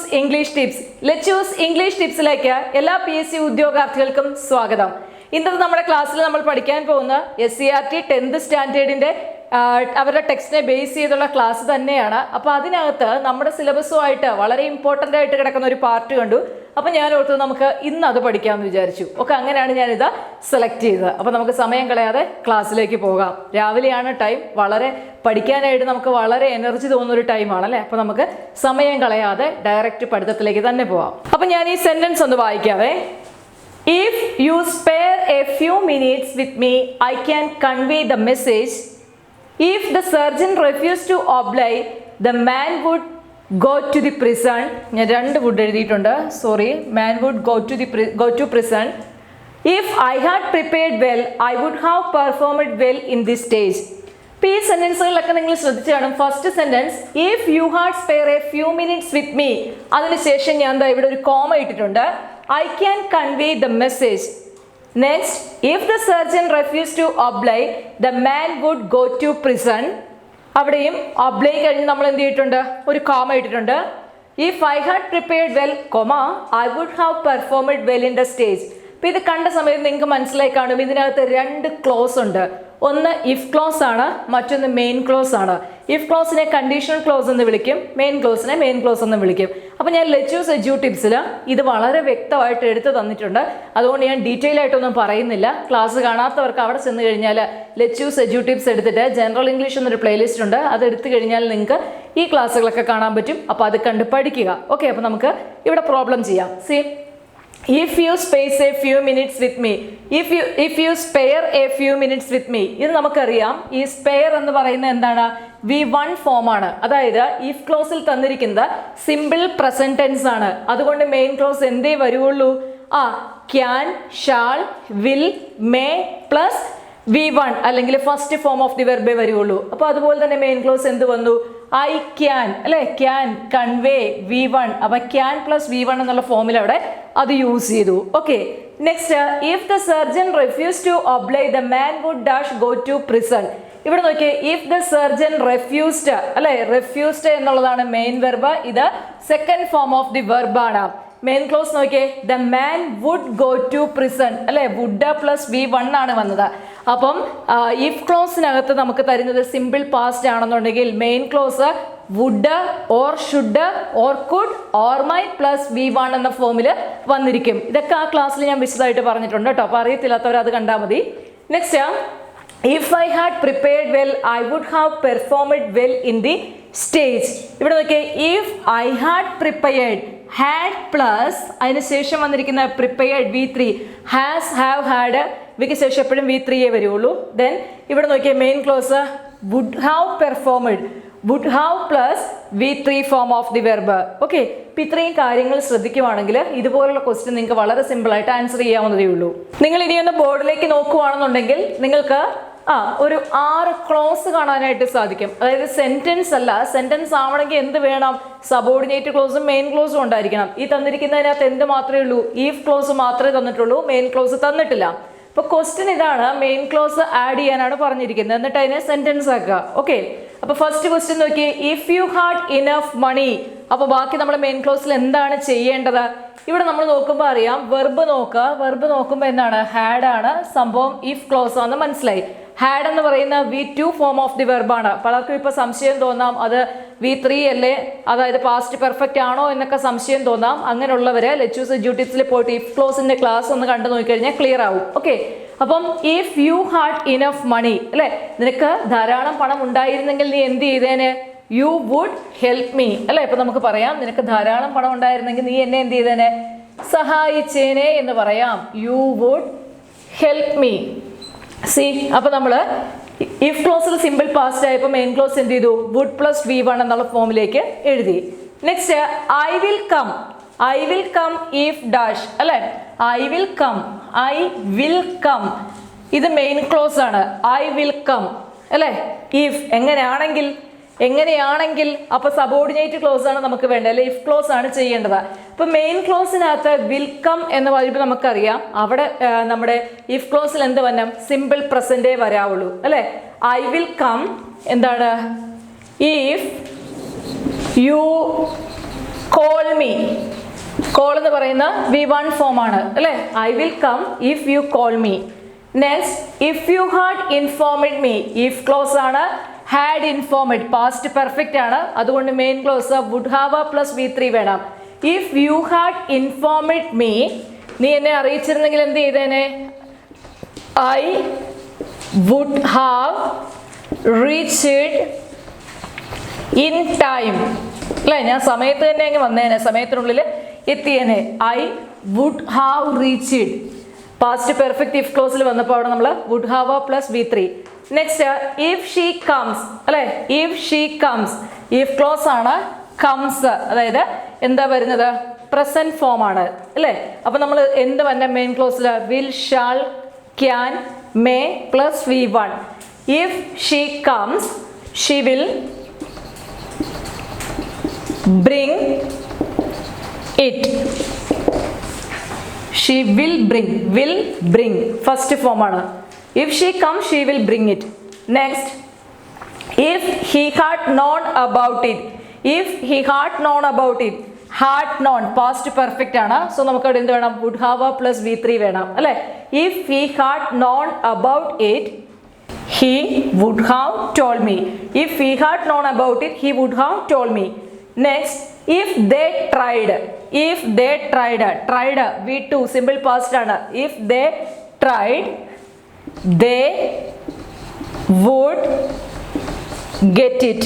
Choose English tips. Let choose English ടിപ്സിലേക്ക് എല്ലാ PSC ഉദ്യോഗാർത്ഥികൾക്കും സ്വാഗതം. ഇന്നത്തെ നമ്മുടെ ക്ലാസ്സിൽ നമ്മൾ പഠിക്കാൻ പോകുന്ന SCERT 10th സ്റ്റാൻഡേർഡിന്റെ അവരുടെ ടെക്സ്റ്റിനെ ബേസ് ചെയ്തുള്ള ക്ലാസ് തന്നെയാണ്. അപ്പോൾ അതിനകത്ത് നമ്മുടെ സിലബസുമായിട്ട് വളരെ ഇമ്പോർട്ടൻ്റ് ആയിട്ട് കിടക്കുന്ന ഒരു പാർട്ട് കണ്ടു. അപ്പോൾ ഞാൻ ഓർത്തു നമുക്ക് ഇന്ന് അത് പഠിക്കാമെന്ന് വിചാരിച്ചു. ഓക്കെ, അങ്ങനെയാണ് ഞാനിത് സെലക്ട് ചെയ്തത്. അപ്പോൾ നമുക്ക് സമയം കളയാതെ ക്ലാസ്സിലേക്ക് പോകാം. രാവിലെയാണ് ടൈം, വളരെ പഠിക്കാനായിട്ട് നമുക്ക് വളരെ എനർജി തോന്നുന്നൊരു ടൈമാണ് അല്ലേ. അപ്പോൾ നമുക്ക് സമയം കളയാതെ ഡയറക്റ്റ് പഠിത്തത്തിലേക്ക് തന്നെ പോവാം. അപ്പോൾ ഞാൻ ഈ സെൻറ്റൻസ് ഒന്ന് വായിക്കാവേ. If you spare a few minutes with me, I can convey the message. If the surgeon refused to obey, the man would go to the prison. ഞാൻ രണ്ട് വുഡ് എഴുതിയിട്ടുണ്ട്, sorry. Man would go to prison. If I had prepared well, I would have performed well in this stage. ഈ സെന്റൻസുകളിലൊക്കെ നിങ്ങൾ ശ്രദ്ധിച്ചു കാണും. First sentence if you had spare A few minutes with me, അതിനുശേഷം ഞാൻ എന്താ ഇവിടെ ഒരു കോമ ഇട്ടിട്ടുണ്ട്. I can convey the message. Next, if the surgeon refused to obey, the man would go to prison. അവിടെയും obey കഴിഞ്ഞ് നമ്മൾ എന്ത് ചെയ്തിട്ടുണ്ട്, ഒരു കോമ ഇട്ടിട്ടുണ്ട്. If I had prepared well, I would have performed well in the stage. അപ്പോൾ ഇത് കണ്ട സമയത്ത് നിങ്ങൾക്ക് മനസ്സിലായി കാണും, ഇതിനകത്ത് രണ്ട് ക്ലോസ് ഉണ്ട്. ഒന്ന് ഇഫ് ക്ലോസ് ആണ്, മറ്റൊന്ന് മെയിൻ ക്ലോസ് ആണ്. ഇഫ് ക്ലോസിനെ കണ്ടീഷണൽ ക്ലോസ് എന്ന് വിളിക്കും, മെയിൻ ക്ലോസിനെ മെയിൻ ക്ലോസ് എന്ന് വിളിക്കും. അപ്പോൾ ഞാൻ ലെറ്റ് ചൂസ് എഡ്യൂ ടിപ്സിൽ ഇത് വളരെ വ്യക്തമായിട്ട് എടുത്ത് തന്നിട്ടുണ്ട്. അതുകൊണ്ട് ഞാൻ ഡീറ്റെയിൽ ആയിട്ടൊന്നും പറയുന്നില്ല. ക്ലാസ് കാണാത്തവർക്ക് അവിടെ ചെന്ന് കഴിഞ്ഞാൽ ലെറ്റ് ചൂസ് എഡ്യൂ ടിപ്സ് എടുത്തിട്ട് ജനറൽ ഇംഗ്ലീഷ് എന്നൊരു പ്ലേലിസ്റ്റ് ഉണ്ട്, അത് എടുത്തു കഴിഞ്ഞാൽ നിങ്ങൾക്ക് ഈ ക്ലാസ്സുകളൊക്കെ കാണാൻ പറ്റും. അപ്പോൾ അത് കണ്ട് പഠിക്കുക. ഓക്കെ, അപ്പോൾ നമുക്ക് ഇവിടെ പ്രോബ്ലം ചെയ്യാം. C, if you space a few minutes with me, if you spare a few minutes with me, ഇത് നമുക്കറിയാം. ഈ സ്പെയർ എന്ന് പറയുന്നത് എന്താണ്, V1 ഫോം ആണ്. അതായത് ഇഫ് ക്ലോസിൽ തന്നിരിക്കുന്നത് സിമ്പിൾ പ്രസന്റ് ടെൻസ് ആണ്. അതുകൊണ്ട് മെയിൻ ക്ലോസ് എന്തേ വരുള്ളൂ, can, shall, will, may plus V1 അല്ലെങ്കിൽ ഫസ്റ്റ് ഫോം ഓഫ് ദി വെർബേ വരുള്ളൂ. അപ്പോൾ അതുപോലെ തന്നെ മെയിൻ ക്ലോസ് എന്ത് വന്നു, ഐ ക്യാൻ അല്ലെ, ക്യാൻ കൺവേ V1. അപ്പോൾ ക്യാൻ പ്ലസ് V1 എന്നുള്ള ഫോമിൽ അവിടെ അത് യൂസ് ചെയ്തു. Okay, next if the surgeon refuse to oblige, the man would dash go to prison. ഇവിടെ നോക്കിയേ, ഇഫ് ദ സർജൻ റെഫ്യൂസ്ഡ് അല്ലെ, റെഫ്യൂസ്ഡ് എന്നുള്ളതാണ് മെയിൻ വെർബ്. ഇത് സെക്കൻഡ് ഫോം ഓഫ് ദി വെർബാണ്. മെയിൻ ക്ലോസ് നോക്കിയേ, the man would go to prison അല്ലെ, would plus V1 ആണ് വന്നത്. അപ്പം ഇഫ് ക്ലോസിനകത്ത് നമുക്ക് തരുന്നത് സിമ്പിൾ പാസ്റ്റ് ആണെന്നുണ്ടെങ്കിൽ main clause would or should or could or might plus V1 എന്ന ഫോമിൽ വന്നിരിക്കും. ഇതൊക്കെ ആ ക്ലാസ്സിൽ ഞാൻ വിശദമായിട്ട് പറഞ്ഞിട്ടുണ്ട് കേട്ടോ. അപ്പോൾ അറിയത്തില്ലാത്തവർ അത് കണ്ടാൽ മതി. Next, if I had prepared well, I would have performed well in the stage. ഇവിടെ നോക്കിയേ, if I had prepared, had plus അതിനുശേഷം വന്നിരിക്കുന്ന prepared V3, has, have, had, ഇവയ്ക്ക് ശേഷം എപ്പോഴും V3 വരുള്ളൂ. ദെൻ ഇവിടെ നോക്കിയാൽ main clause would have performed, would have plus V3 form of the verb. Okay, ഇപ്പം ഇത്രയും കാര്യങ്ങൾ ശ്രദ്ധിക്കുവാണെങ്കിൽ ഇതുപോലുള്ള ക്വസ്റ്റ്യൻ നിങ്ങൾക്ക് വളരെ സിമ്പിളായിട്ട് ആൻസർ ചെയ്യാവുന്നതേ ഉള്ളൂ. നിങ്ങൾ ഇനിയൊന്ന് ബോർഡിലേക്ക് നോക്കുകയാണെന്നുണ്ടെങ്കിൽ നിങ്ങൾക്ക് ഒരു 6 ക്ലോസ് കാണാനായിട്ട് സാധിക്കും. അതായത് സെന്റൻസ് അല്ല, സെന്റൻസ് ആവണമെങ്കിൽ എന്ത് വേണം, സബോർഡിനേറ്റ് ക്ലോസും മെയിൻ ക്ലോസും ഉണ്ടായിരിക്കണം. ഈ തന്നിരിക്കുന്നതിനകത്ത് എന്ത് മാത്രമേ ഉള്ളൂ, ഇഫ് ക്ലോസ് മാത്രമേ തന്നിട്ടുള്ളൂ, മെയിൻ ക്ലോസ് തന്നിട്ടില്ല. അപ്പോൾ ക്വസ്റ്റ്യൻ ഇതാണ്, മെയിൻ ക്ലോസ് ആഡ് ചെയ്യാനാണ് പറഞ്ഞിരിക്കുന്നത്, എന്നിട്ട് അതിനെ സെന്റൻസ് ആക്കുക. ഓക്കെ, അപ്പോൾ ഫസ്റ്റ് ക്വസ്റ്റ്യൻ നോക്കി, if you had enough money. അപ്പോൾ ബാക്കി നമ്മൾ മെയിൻ ക്ലോസിൽ എന്താണ് ചെയ്യേണ്ടത്, ഇവിടെ നമ്മൾ നോക്കുമ്പോൾ അറിയാം, വെർബ് നോക്കുക. വെർബ് നോക്കുമ്പോൾ എന്താണ്, ഹാഡ് ആണ് സംഭവം, ഇഫ് ക്ലോസ് ആണെന്ന് മനസ്സിലായി. ഹാഡ് എന്ന് പറയുന്ന V2 ഫോം ഓഫ് ദി വെർബാണ്. പലർക്കും ഇപ്പോൾ സംശയം തോന്നാം, അത് V3 അല്ലേ, അതായത് പാസ്റ്റ് പെർഫെക്റ്റ് ആണോ എന്നൊക്കെ സംശയം തോന്നാം. അങ്ങനെയുള്ളവർ ലെറ്റ് ചൂസ് എഡ്യൂ ടിപ്സിൽ പോയിട്ട് ഇഫ് ക്ലോസിന്റെ ക്ലാസ് ഒന്ന് കണ്ടു നോക്കിക്കഴിഞ്ഞാൽ ക്ലിയർ ആവും. ഓക്കെ, അപ്പം if you had enough money അല്ലെ, നിനക്ക് ധാരാളം പണം ഉണ്ടായിരുന്നെങ്കിൽ നീ എന്ത് ചെയ്തേനെ, യു വുഡ് ഹെൽപ്പ് മീ അല്ലെ. ഇപ്പൊ നമുക്ക് പറയാം, നിനക്ക് ധാരാളം പണം ഉണ്ടായിരുന്നെങ്കിൽ നീ എന്നെ എന്ത് ചെയ്തേനെ, സഹായിച്ചേനെ എന്ന് പറയാം. You would help me. See, അപ്പൊ നമ്മൾ ഇഫ് ക്ലോസിൽ സിമ്പിൾ പാസ്റ്റ് ആയപ്പോൾ മെയിൻ ക്ലോസ് എന്ത് ചെയ്തു, വുഡ് പ്ലസ് V1 എന്നുള്ള ഫോമിലേക്ക് എഴുതി. Next, I will come. I will come if dash അല്ലെ, I will come, I will come ഇത് മെയിൻ ക്ലോസ് ആണ്. ഐ വിൽ കം അല്ലെ, ഇഫ് എങ്ങനെയാണെങ്കിൽ അപ്പൊ സബോർഡിനേറ്റ് ക്ലോസ് ആണ് നമുക്ക് വേണ്ടത്, അല്ലെ ഇഫ് ക്ലോസ് ആണ് ചെയ്യേണ്ടത്. അപ്പൊ മെയിൻ ക്ലോസിനകത്ത് വിൽ കം എന്ന് പറയുമ്പോൾ നമുക്കറിയാം, അവിടെ നമ്മുടെ ഇഫ് ക്ലോസിൽ എന്ത് വരണം, സിമ്പിൾ പ്രസന്റേ വരാവുള്ളൂ അല്ലെ. ഐ വിൽ കം എന്താണ്, if you call me. Call എന്ന് പറയുന്ന V1 ഫോം ആണ് അല്ലേ? I will come if you call me. Next, if you had informed me. If clause ആണ്. ഹാഡ് ഇൻഫോംഡ് പാസ്റ്റ് പെർഫെക്റ്റ് ആണ്, അതുകൊണ്ട് main clause would have plus V3 വേണം. If you had informed me, നീ എന്നെ അറിയിച്ചിരുന്നെങ്കിൽ എന്ത് ചെയ്തേനെ? I would have reached in time അല്ലേ? ഞാൻ സമയത്ത് തന്നെ അങ്ങ് വന്നേനെ, സമയത്തിനുള്ളിൽ എത്തിയേനെ. I would have reached past perfect if ക്ലോസിൽ വന്നപ്പോൾ അവിടെ നമ്മൾ would have plus V3. Next, if she comes അല്ലേ? If she comes if clause ആണ്. കംസ് അതായത് എന്താ വരുന്നത്? പ്രസന്റ് ഫോം ആണ് അല്ലേ? അപ്പൊ നമ്മൾ എന്ത് വന്ന മെയിൻ ക്ലോസിൽ? Will, shall, can, may plus V1. If she comes she will bring it. She will bring first form ആണ്. If she comes she will bring it. Next, if he had known about it. If he had known about it. had known past perfect ആണ്. So നമുക്ക് അവിടെ എന്ത് വേണം? would have plus V3 വേണം അല്ലേ? If he had known about it he would have told me. If he had known about it he would have told me. Next, if they tried. If they tried V2 simple past ആണ്. If they tried they would get it.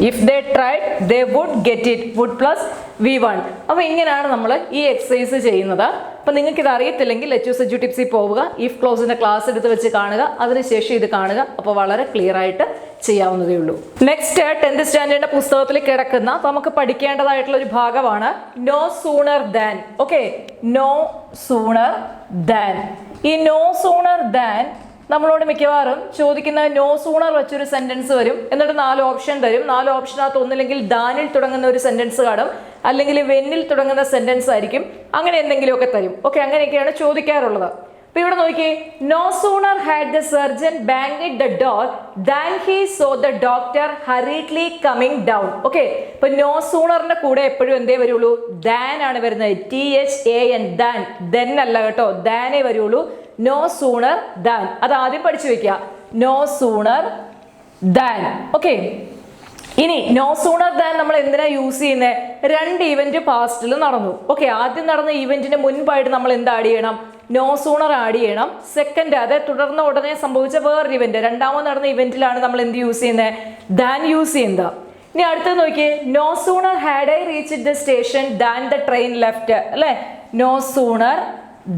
If they tried they would get it. would plus V1. അപ്പോൾ ഇങ്ങനെയാണ് നമ്മൾ ഈ exercise ചെയ്യുന്നത്. അപ്പോൾ നിങ്ങൾക്ക് ഇത് അറിയത്തില്ലെങ്കിൽ lettuce edu ടിപ്സിൽ പോവുക, ഇഫ് ക്ലോസിന്റെ ക്ലാസ് എടുത്ത് വെച്ച് കാണുക, അതിനുശേഷം ഇത് കാണുക. അപ്പോൾ വളരെ ക്ലിയർ ആയിട്ട് ചെയ്യാവുന്നതേ ഉള്ളൂ. നെക്സ്റ്റ് 10th സ്റ്റാൻഡേർഡിന്റെ പുസ്തകത്തിൽ കിടക്കുന്ന നമുക്ക് പഠിക്കേണ്ടതായിട്ടുള്ള ഒരു ഭാഗമാണ് no sooner than. Okay, no sooner than. ഈ നോ സൂണർ ദാൻ നമ്മളോട് മിക്കവാറും ചോദിക്കുന്ന നോ സൂണർ വെച്ചൊരു സെന്റൻസ് വരും, എന്നിട്ട് 4 ഓപ്ഷൻ തരും. 4 ഓപ്ഷനകത്ത് ഒന്നില്ലെങ്കിൽ ദാനിൽ തുടങ്ങുന്ന ഒരു സെന്റൻസ് കാണും, അല്ലെങ്കിൽ വെന്നിൽ തുടങ്ങുന്ന സെന്റൻസ് ആയിരിക്കും, അങ്ങനെ എന്തെങ്കിലുമൊക്കെ തരും. ഓക്കെ, അങ്ങനെയൊക്കെയാണ് ചോദിക്കാറുള്ളത്. അപ്പൊ ഇവിടെ നോക്കിയേ, no sooner had the surgeon banged the door than he saw the doctor hurriedly coming down. Okay, ഇപ്പൊ നോ സൂണറിന്റെ കൂടെ എപ്പോഴും എന്തേ വരുള്ളൂ? ദാൻ ആണ് വരുന്നത്. THAN ദാൻ, ദെൻ അല്ല കേട്ടോ, ദാനേ വരുള്ളൂ. നോ സൂണർ ദാൻ, അത് ആദ്യം പഠിച്ചു വെക്കുക. No sooner than. ഓക്കെ, ഇനി നോ സൂണർ ദാൻ നമ്മൾ എന്തിനാ യൂസ് ചെയ്യുന്നത്? 2 ഇവന്റ് പാസ്റ്റിൽ നടന്നു. ഓക്കെ, ആദ്യം നടന്ന ഇവന്റിന് മുൻപായിട്ട് നമ്മൾ എന്ത് ആഡ് ചെയ്യണം? നോ സൂണർ ആഡ് ചെയ്യണം. സെക്കൻഡ്, അത് തുടർന്ന് ഉടനെ സംഭവിച്ച വേറൊരു ഇവന്റ്, രണ്ടാമത് നടന്ന ഇവന്റിലാണ് നമ്മൾ എന്ത് യൂസ് ചെയ്യുന്നത്? ദാൻ യൂസ് ചെയ്യുന്നത്. ഇനി അടുത്തത് നോക്കിയേ, no sooner had I reached the station than the train left അല്ലേ? No sooner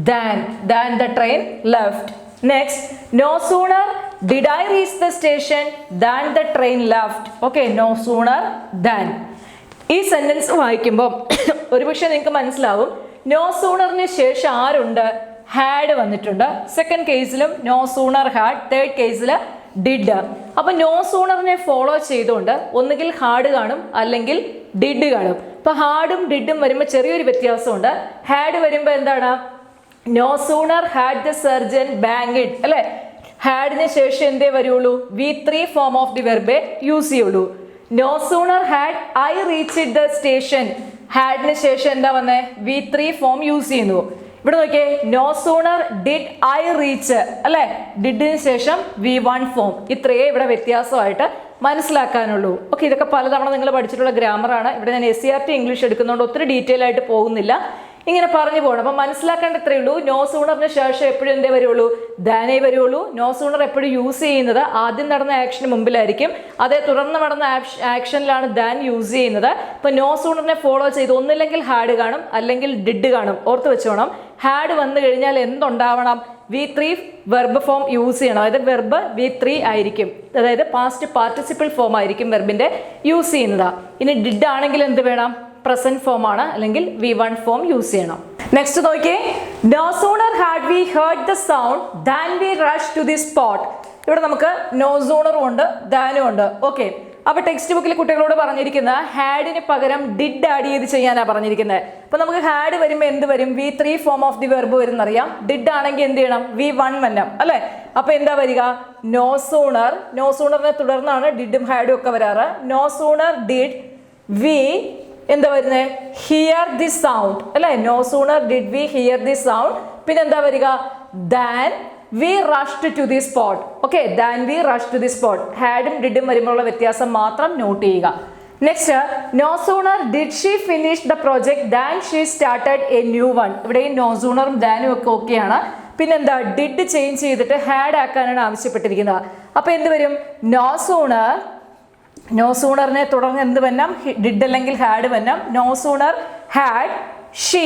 than the train left. Next, no sooner did I reach the station than the train left. Okay, no sooner than. ഈ sentence വായിക്കുമ്പോൾ ഒരുപക്ഷെ നിങ്ങൾക്ക് മനസ്സിലാവും, no സൂണറിന് ശേഷം ആരുണ്ട്? Had വന്നിട്ടുണ്ട്. Second കേസിലും നോ സൂണർ ഹാഡ്, തേർഡ് കേസിൽ ഡിഡ്. അപ്പൊ നോ സൂണറിനെ ഫോളോ ചെയ്തുകൊണ്ട് ഒന്നുകിൽ ഹാഡ് കാണും അല്ലെങ്കിൽ ഡിഡ് കാണും. അപ്പൊ ഹാഡും ഡിഡും വരുമ്പോൾ ചെറിയൊരു വ്യത്യാസമുണ്ട്. ഹാഡ് വരുമ്പോൾ എന്താണ്? No sooner had the surgeon banked അല്ലെ? ഹാഡിന് ശേഷം എന്തേ വരുള്ളൂ? V3 ഫോം ഓഫ് ദി വെർബേ യൂസ് ചെയ്യുള്ളൂ. No sooner had I reached the station, ഹാഡിന് ശേഷം എന്താ വന്നേ? V3 ഫോം യൂസ് ചെയ്യുന്നു. ഇവിടെ നോക്കിയേ, no sooner did I reach അല്ലെ? ഡിഡിന് ശേഷം V1 ഫോം. ഇത്രയേ ഇവിടെ വ്യത്യാസമായിട്ട് മനസ്സിലാക്കാനുള്ളൂ. ഓക്കെ, ഇതൊക്കെ പലതവണ നിങ്ങൾ പഠിച്ചിട്ടുള്ള ഗ്രാമറാണ്. ഇവിടെ ഞാൻ SCERT ഇംഗ്ലീഷ് എടുക്കുന്നതുകൊണ്ട് ഒത്തിരി ഡീറ്റെയിൽ ആയിട്ട് പോകുന്നില്ല, ഇങ്ങനെ പറഞ്ഞു പോകണം. അപ്പം മനസ്സിലാക്കേണ്ട ഇത്രയേ ഉള്ളൂ. നോ സൂണറിന് ശേഷം എപ്പോഴും എന്തേ വരുള്ളൂ? ദാനേ വരുള്ളൂ. നോ സൂണർ എപ്പോഴും യൂസ് ചെയ്യുന്നത് ആദ്യം നടന്ന ആക്ഷന് മുമ്പിലായിരിക്കും, അതേ തുടർന്ന് നടന്ന ആക്ഷനിലാണ് ദാൻ യൂസ് ചെയ്യുന്നത്. ഇപ്പം നോ സൂണറിനെ ഫോളോ ചെയ്ത് ഒന്നില്ലെങ്കിൽ ഹാഡ് കാണും അല്ലെങ്കിൽ ഡിഡ് കാണും. ഓർത്ത് വെച്ചോണം, ഹാഡ് വന്നു കഴിഞ്ഞാൽ എന്തുണ്ടാവണം? V3 വെർബ് ഫോം യൂസ് ചെയ്യണം. അതായത് വെർബ് V3 ആയിരിക്കും, അതായത് പാസ്റ്റ് പാർട്ടിസിപ്പിൾ ഫോം ആയിരിക്കും വെർബിന്റെ യൂസ് ചെയ്യുന്നത്. ഇനി ഡിഡ് ആണെങ്കിൽ എന്ത് വേണം? പ്രസന്റ് ഫോം ആണ്, അല്ലെങ്കിൽ V1 ഫോം യൂസ് ചെയ്യണം. നെക്സ്റ്റ് നോക്കിയേ, no sooner had we heard the sound than we rush to the spot. ഇവിടെ നമുക്ക് നോ സൂണറും ഉണ്ട് ദാനും ഉണ്ട്. ഓക്കെ, അപ്പൊ ടെക്സ്റ്റ് ബുക്കിൽ കുട്ടികളോട് പറഞ്ഞിരിക്കുന്ന ഹാഡിന് പകരം ഡിഡ് ആഡ് ചെയ്ത് ചെയ്യാനാണ് പറഞ്ഞിരിക്കുന്നത്. അപ്പൊ നമുക്ക് ഹാഡ് വരുമ്പോൾ എന്ത് വരും? V3 form of the verb വരും എന്നറിയാം. ഡിഡ് ആണെങ്കിൽ എന്ത് ചെയ്യണം? V1 വരണം അല്ലെ? അപ്പൊ എന്താ വരിക? നോ സൂണർ, നോ സൂണറിനെ തുടർന്നാണ് ഡിഡും ഹാഡും ഒക്കെ വരാറ്. നോ സൂണർ ഡിഡ് വി എന്താ വരുന്നത്? ഹിയർ ദി സൗണ്ട് അല്ലേ? No sooner did we hear the sound. പിന്നെ എന്താ വരിക? Than we rushed to the spot. Okay, than we rush to the spot. ഹാഡും ഡിഡും വരുമ്പോഴുള്ള വ്യത്യാസം മാത്രം നോട്ട് ചെയ്യുക. Next, no sooner did she finish the project than she started a new one. ഇവിടെയും നോ സൂണറും ദാനും ഒക്കെ ഓക്കെയാണ്. പിന്നെന്താ? ഡിഡ് ചേഞ്ച് ചെയ്തിട്ട് ഹാഡ് ആക്കാനാണ് ആവശ്യപ്പെട്ടിരിക്കുന്നത്. അപ്പോൾ എന്ത് വരും? നോ സൂണറിനെ തുടർന്ന് എന്ത് വരണം? ഡിഡ് അല്ലെങ്കിൽ ഹാഡ് വരണം. No sooner had she.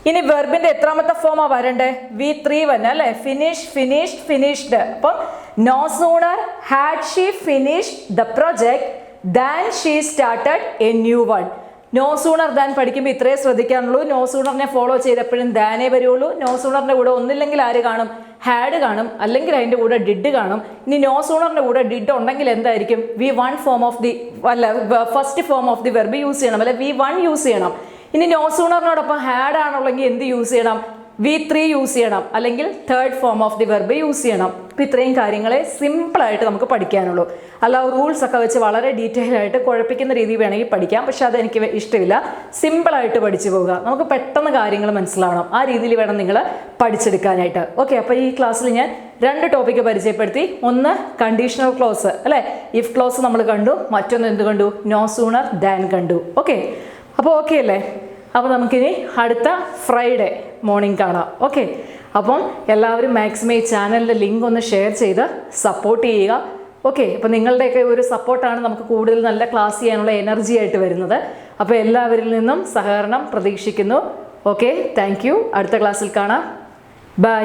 ഇനി വെർബിന്റെ എത്രാമത്തെ ഫോമാ വരണ്ടേ? V3 വരണം അല്ലേ? Finish, finished, finished. അപ്പം no sooner had she finished the project than she started a new one. No sooner than പഠിക്കുമ്പോൾ ഇത്രേ ശ്രദ്ധിക്കാനുള്ളൂ. നോ സൂണറിനെ ഫോളോ ചെയ്തപ്പോഴും ദാനേ വരുള്ളൂ. നോ സൂണറിന്റെ കൂടെ ഒന്നില്ലെങ്കിൽ ആര് കാണും? ഹാഡ് കാണും, അല്ലെങ്കിൽ അതിൻ്റെ കൂടെ ഡിഡ് കാണും. ഇനി നോ സൂണറിന്റെ കൂടെ ഡിഡ് ഉണ്ടെങ്കിൽ എന്തായിരിക്കും? V1 form of the first form of the verb use ചെയ്യണം, അല്ലെ V1 യൂസ് ചെയ്യണം. ഇനി നോ സൂണറിനോടൊപ്പം ഹാഡ് ആണുള്ളെങ്കിൽ എന്ത് യൂസ് ചെയ്യണം? V3 യൂസ് ചെയ്യണം, അല്ലെങ്കിൽ third form of the verb use ചെയ്യണം. അപ്പം ഇത്രയും കാര്യങ്ങളെ സിമ്പിളായിട്ട് നമുക്ക് പഠിക്കാനുള്ളൂ. അല്ല റൂൾസ് ഒക്കെ വെച്ച് വളരെ ഡീറ്റെയിൽ ആയിട്ട് കുഴപ്പിക്കുന്ന രീതി വേണമെങ്കിൽ പഠിക്കാം, പക്ഷെ അതെനിക്ക് ഇഷ്ടമില്ല. സിമ്പിളായിട്ട് പഠിച്ചു പോവുക, നമുക്ക് പെട്ടെന്ന് കാര്യങ്ങൾ മനസ്സിലാവണം. ആ രീതിയിൽ വേണം നിങ്ങൾ പഠിച്ചെടുക്കാനായിട്ട്. ഓക്കെ, അപ്പോൾ ഈ ക്ലാസ്സിൽ ഞാൻ 2 ടോപ്പിക്ക് പരിചയപ്പെടുത്തി. ഒന്ന് കണ്ടീഷണൽ ക്ലോസ് അല്ലേ? ഇഫ് ക്ലോസ് നമ്മൾ കണ്ടു. മറ്റൊന്ന് എന്ത് കണ്ടു? നോ സൂണർ ദാൻ കണ്ടു. ഓക്കെ, അപ്പോൾ ഓക്കെ അല്ലേ? അപ്പോൾ നമുക്കിനി അടുത്ത ഫ്രൈഡേ മോർണിംഗ് കാണാം. ഓക്കെ, അപ്പം എല്ലാവരും മാക്സിമം ഈ ചാനലിൻ്റെ ലിങ്ക് ഒന്ന് ഷെയർ ചെയ്ത് സപ്പോർട്ട് ചെയ്യുക. ഓക്കെ, അപ്പോൾ നിങ്ങളുടെയൊക്കെ ഒരു സപ്പോർട്ടാണ് നമുക്ക് കൂടുതൽ നല്ല ക്ലാസ് ചെയ്യാനുള്ള എനർജി ആയിട്ട് വരുന്നത്. അപ്പോൾ എല്ലാവരിൽ നിന്നും സഹകരണം പ്രതീക്ഷിക്കുന്നു. Okay, thank you. അടുത്ത ക്ലാസ്സിൽ കാണാം. ബൈ.